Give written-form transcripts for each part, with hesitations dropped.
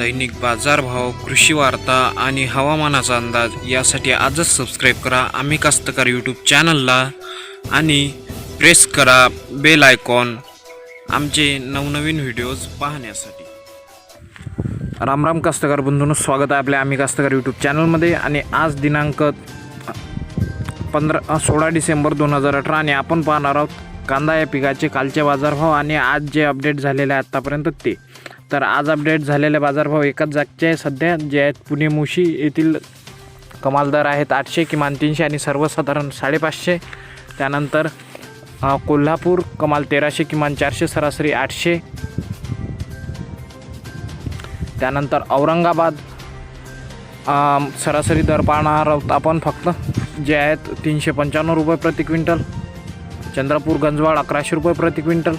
दैनिक बाजारभाव, कृषी वार्ता आणि हवामानाचा अंदाज यासाठी आजच सबस्क्राईब करा आम्ही कास्तकार यूट्यूब चॅनलला आणि प्रेस करा बेल आयकॉन आमचे नवनवीन व्हिडिओज पाहण्यासाठी। राम राम कास्तकार बंधूंनो, स्वागत आहे आपल्या आम्ही कास्तकार यूट्यूब चॅनलमध्ये। आणि आज दिनांक 16 डिसेंबर 2018 आणि आपण पाहणार आहोत कांदा या पिकाचे कालचे बाजारभाव आणि आज जे अपडेट झालेले आहे आत्तापर्यंत ते। तर आज अपडेट झालेले बाजारभाव एकाच जागचे आहे सध्या, जे आहेत पुणे मुशी येथील कमाल दर आहेत 800, किमान 300 आणि सर्वसाधारण 550। त्यानंतर कोल्हापूर कमाल 1300, किमान 400, सरासरी 800। त्यानंतर औरंगाबाद सरासरी दर पाहणार आहोत आपण फक्त, जे आहेत 395 रुपये प्रति क्विंटल। चंद्रपूर गंजवाड 1100 रुपये प्रति क्विंटल।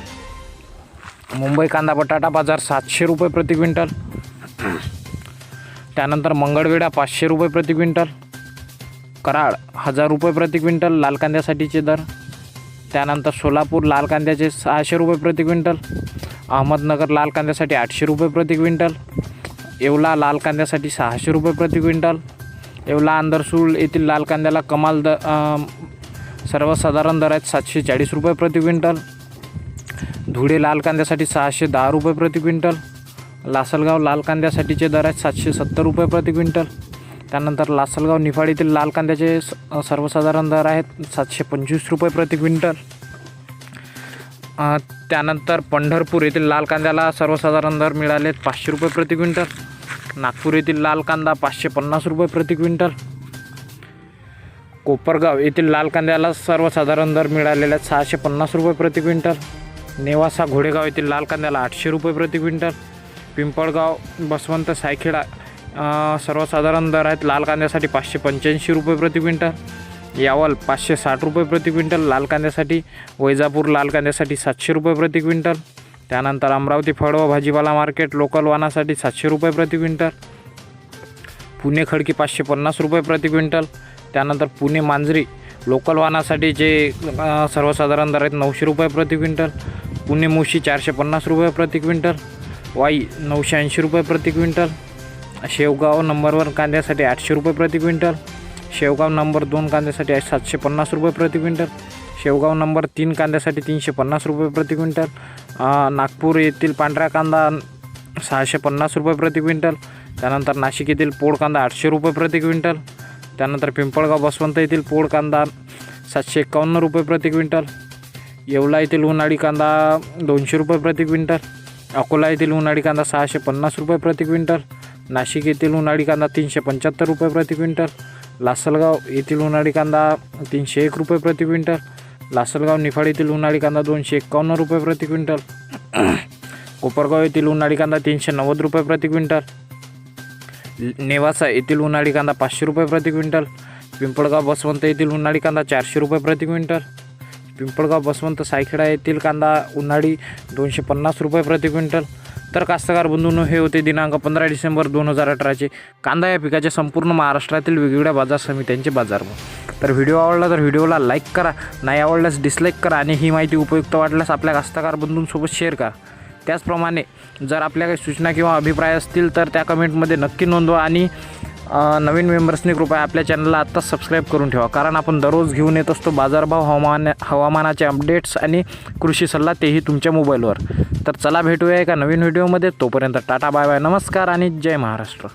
मुंबई कांदा बटाटा बाजार 700 रुपये प्रति क्विंटल। त्यानंतर मंगळवेढा 500 रुपये प्रति क्विंटल। कराड 1000 रुपये प्रति क्विंटल लाल कांद्यासाठीचे दर। त्यानंतर सोलापूर लाल कांद्याचे 600 रुपये प्रति क्विंटल। अहमदनगर लाल कांद्यासाठी 800 रुपये प्रति क्विंटल। येवला लाल कांद्यासाठी 600 रुपये प्रति क्विंटल। येवला अंदरसूल येथील लाल कांद्याला कमाल सर्वसाधारण दर आहेत 740 रुपये प्रति क्विंटल। धुळे लाल कांद्यासाठी 610 रुपये प्रति क्विंटल। लासलगाव लाल कांद्यासाठीचे दर आहेत 770 रुपये प्रति क्विंटल। त्यानंतर लासलगाव निफाड येथील लाल कांद्याचे सर्वसाधारण दर आहेत 725 रुपये प्रति क्विंटल। त्यानंतर पंढरपूर येथील लाल कांद्याला सर्वसाधारण दर मिळाले 500 रुपये प्रति क्विंटल। नागपूर येथील लाल कांदा 550 रुपये प्रति क्विंटल। कोपरगाव येथील लाल कांद्याला सर्वसाधारण दर मिळालेले आहेत 650 रुपये प्रति क्विंटल। नेवासा घोडेगाव येथील लाल कांद्याला 800 रुपये प्रति क्विंटल। पिंपळगाव बसवंत सायखेडा सर्वसाधारण दर आहेत लाल कांद्यासाठी 585 रुपये प्रति क्विंटल। यावल 560 रुपये प्रति क्विंटल लाल कांद्यासाठी। वैजापूर लाल कांद्यासाठी 700 रुपये प्रति क्विंटल। त्यानंतर अमरावती फळ व भाजीपाला मार्केट लोकल वाहनासाठी 700 रुपये प्रति क्विंटल। पुणे खडकी 550 रुपये प्रति क्विंटल। त्यानंतर पुणे मांजरी लोकल वाहनासाठी जे सर्वसाधारण दर आहेत 900 रुपये प्रति क्विंटल। पुणे मुशी 450 रुपये प्रति क्विंटल। वाई 980 रुपये प्रति क्विंटल। शेवगाव नंबर 1 कांद्यासाठी 800 रुपये प्रति क्विंटल। शेवगाव नंबर 2 कांद्यासाठी 750 रुपये प्रति क्विंटल। शेवगाव नंबर 3 कांद्यासाठी 350 रुपये प्रति क्विंटल। नागपूर येथील पांढरा कांदा 650 रुपये प्रति क्विंटल। त्यानंतर नाशिक येथील पोड कांदा 800 रुपये प्रति क्विंटल। त्यानंतर पिंपळगाव बसवंत येथील पोड कांदा 751 रुपये प्रति क्विंटल। येवला येथील उन्हाळी कांदा 200 रुपये प्रति क्विंटल। अकोला येथील उन्हाळी कांदा 650 रुपये प्रति क्विंटल। नाशिक येथील उन्हाळी कांदा 375 रुपये प्रति क्विंटल। लासलगाव येथील उन्हाळी कांदा 301 रुपये प्रति क्विंटल। लासलगाव निफाड येथील उन्हाळी कांदा 251 रुपये प्रति क्विंटल। कोपरगाव येथील उन्हाळी कांदा 390 रुपये प्रति क्विंटल। नेवासा येथील उन्हाळी कांदा 500 रुपये प्रति क्विंटल। पिंपळगाव बसवंत येथील उन्हाळी कांदा 400 रुपये प्रति क्विंटल। पिंपळगाव बसवंत सायखेडा येथील कांदा उन्हाळी 250 रुपये प्रति क्विंटल। तर कास्तकार बंधूंनो, हे होते दिनांक 15 डिसेंबर 2018चे कांदा या पिकाचे संपूर्ण महाराष्ट्रातील वेगवेगळ्या बाजार समित्यांचे बाजारभाव। तर व्हिडिओ आवडला तर व्हिडिओला लाईक करा, नाही आवडल्यास डिसलाईक करा आणि ही माहिती उपयुक्त वाटल्यास आपल्या कास्तकार बंधूंसोबत शेअर करा। त्याचप्रमाणे जर आपल्या काही सूचना किंवा अभिप्राय असतील तर त्या कमेंटमध्ये नक्की नोंदवा आणि नवीन मेंबर्सनी कृपया आपल्या चॅनलला आत्ताच सबस्क्राईब करून ठेवा, कारण आपण दररोज घेऊन येत असतो बाजारभाव, हवामानाचे अपडेट्स आणि कृषी सल्ला, तेही तुमच्या मोबाईलवर। तर चला भेटूया एका नवीन व्हिडिओमध्ये, तोपर्यंत टाटा बाय बाय, नमस्कार आणि जय महाराष्ट्र।